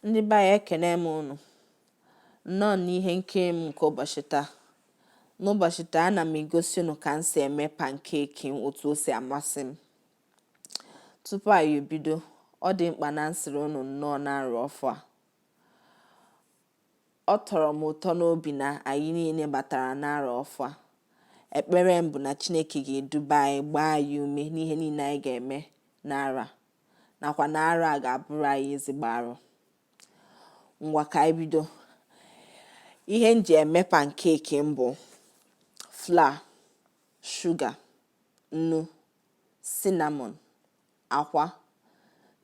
Ndị be anyị ekene m unu nnọọ n'ihe nkiri m nke ụbọchị taa. N'ụbọchị taa ana m egosi unu ka m si eme pankeki otu o si amasị m. Tupu anyị ebido, ọ dị mkpa na nsịrị unu nnọọ na-arụ ọfọ a. Ọ tọrọ m ụtọ n'obi na anyị niile batara na-arụ ọfọ a. Ekpere m bụ na Chineke ga-eduba anyị, gbaa anyị ume n'ihe niile anyị ga-eme n'ara nakwa na ara a ga-abụrụ anyị ezigbo arụ. Ngwa ka anyị bido. Ihe m ji eme pankeki m bụ flour, shuga, nnu, cinnamon, akwa,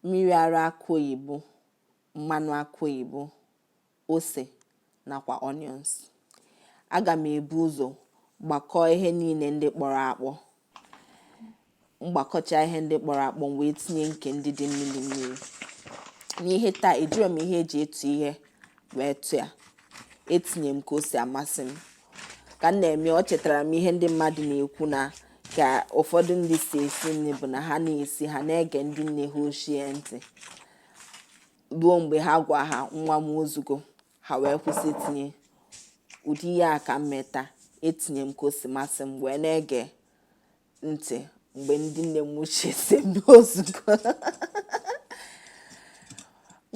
mmiri ara akụ oyibo, mmanụ akụ oyibo, ose nakwa onions. Aga m ebu ụzọ gbakọọ ihe niile ndị kpọrọ akpọ. Mgbakọcha ihe ndị kpọrọ akpọ m wee tinye nke ndị dị mmiri mmiri. N'ihe taa ejiro m ihe eji etu ihe wee tụ ya. Etinye m ka o si amasị m. Ka m na-eme ọ chetara m ihe ndị mmadụ na-ekwu na ka ụfọdụ ndị si esi nri bụ na ha na-esi ha na-ege ndị nne ha ochie ntị ruo mgbe ha gwa ha nwa m ozugo ha wee kwụsị itinye. Ụdị ihe a ka m meta. Etinye m ka o si masị m wee na-ege ntị mgbe ndị nne m ochie si m n'ozugo.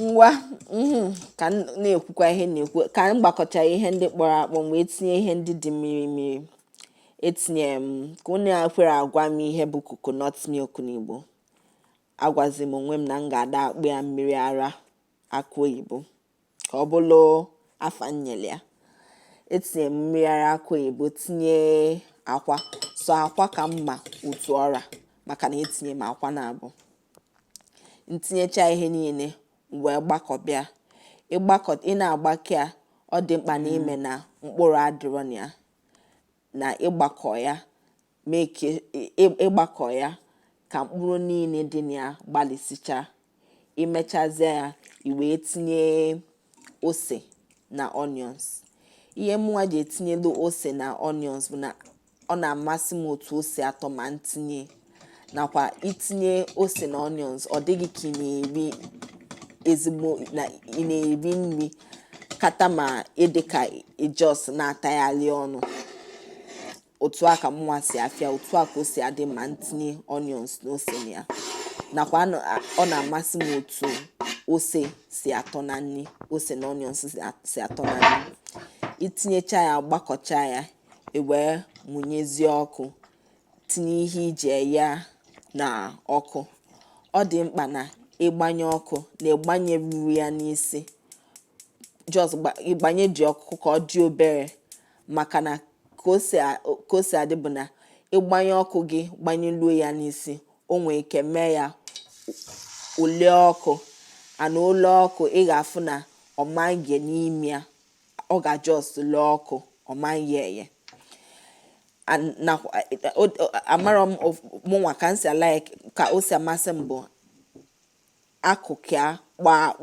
Ngwa ka m na-ekwukwa ihe na-ekwu ka m gbakọcha ihe ndị kpọrọ akpọ m wee tinye ihe ndị dị mmiri mmiri. Etinye m ka unu akwere agwa m ihe bụ coconut milk n'Igbo. Agwazi m onwe m na m ga-ada akpụ ya mmiri ara akụ oyibo ka ọ bụrụ afa nyere ya. Etinye m mmiri ara akụ oyibo tinye akwa. So akwa ka mma otu ọra maka na etinye m akwa na abụ. Ntinyecha ihe niile wee gbakọbịa. Ị na-agbakọ ya ọ dị mkpa na ime na mkpụrụ adịrọ na ya na ịgbakọ ya ịgbakọ ya ka mkpụrụ niile dị na ya gbalịsịcha. Imechazie ya i wee tinye ose na onions. Ihe mụnwa ji etinyelu ose na onions bụ na ọ na-amasị m otu o si atọ ma ntinye nakwa itinye ose na onions ọ dịghị ka ị na-eri ezigbo na ị na-eri nri kata ma ịdị ka ijos na-atagharị ọnụ. Otu a ka mụnwa si afịa, otu a ka o si adị ma ntinye onions na ose na ya nakwa ọ na-amasị m otu ose si atọ na nri, ose na onions si atọ na nri. Itinyecha ya gbakọcha ya wee mụnyezie ọkụ, tinye ihe iji eye na ọkụ. Ọ dị mkpa na ịgbanye ọkụ na ịgbanyeruru ya n'isi. Ịgbanye ji ọkụ ka ọ dị obere maka na ka o si adị bụ na ịgbanye ọkụ gị gbanyeluo ya n'isi o nwee ike mee ya ole ọkụ ana ole ọkụ ị ga-afụ na ọ maghị n'ime ya. Ọ ga-just lee ọkụ ọ maghị eye. Amarọ m mụnwa ka m si like ka o si amasị m bụ akụkụ ya gbaa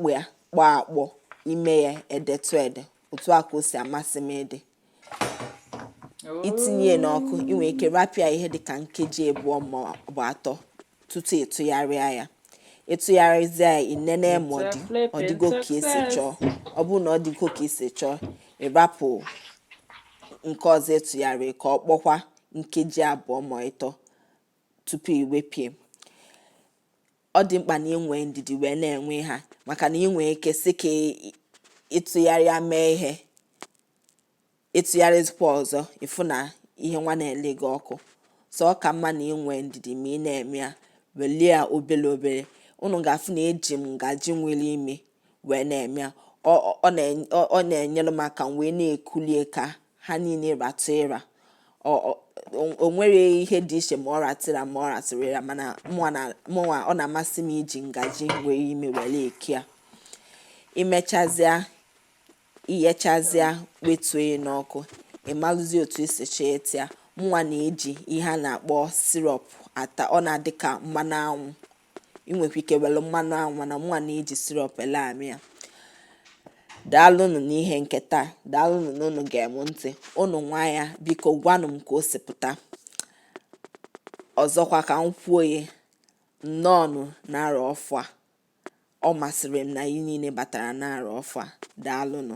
akpọ ime ya edetu ede. Otu a ka o si amasị m ịdị. Itinye n'ọkụ ị nwere ike rapịa ihe dịka nkeji abụọ ma ọ bụ atọ tutu ịtụgharịa ya. Ịtụgharịzie ya inene ma ọ dịgo ka esi chọọ. Ọ bụrụ na ọ dịgo ka esi chọọ ịrapụ nke ọzọ ịtụgharị ka ọ kpọkwa nkeji abụọ ma ịtọ tupu iwepịa. Ọ dị mkpa na inwe ndidi wee na-enwe ha maka na inwe ike sị ka ịtụgharịa mee ihe ịtụgharịzikwa ọzọ ịfụ na ihe nwa na-ele gị ọkụ. So ọ ka mma na inwe ndidi ma ị na-eme ya welie ya obere obere. Unu ga-afụ na eji m ngaji nwere ime wee na-eme ya. Ọ na-enyere m aka wee na-ekulie ka ha niile ratụ ịra. O nwere ihe dị iche ma ọ ratịra ma ọ ratịrị ịra mana mụnwa ọ na-amasị m iji ngaji nwere ime were eke ya. Imechazịa ighechazịa wetue n'ọkụ ịmalụzie otu esi chịta ya. Mụnwa na-eji ihe a na-akpọ sirop ata. Ọ na-adị ka mmanụ anwụ. Ị nwekwa ike were mmanụ anwụ mana mụnwa na-eji sirop ele amị ya. Daalụnụ n'ihe nke taa. Daalụnụ na unu ga-emu ntị. Unu nwa ya biko gwanụ m ka o si pụta. Ọzọkwa ka m kwuo ya nnọọnụ na-arụ ọfọ a. ọ masịrị m na anyị niile batara n'arọ ọfụ a. Daalụnụ.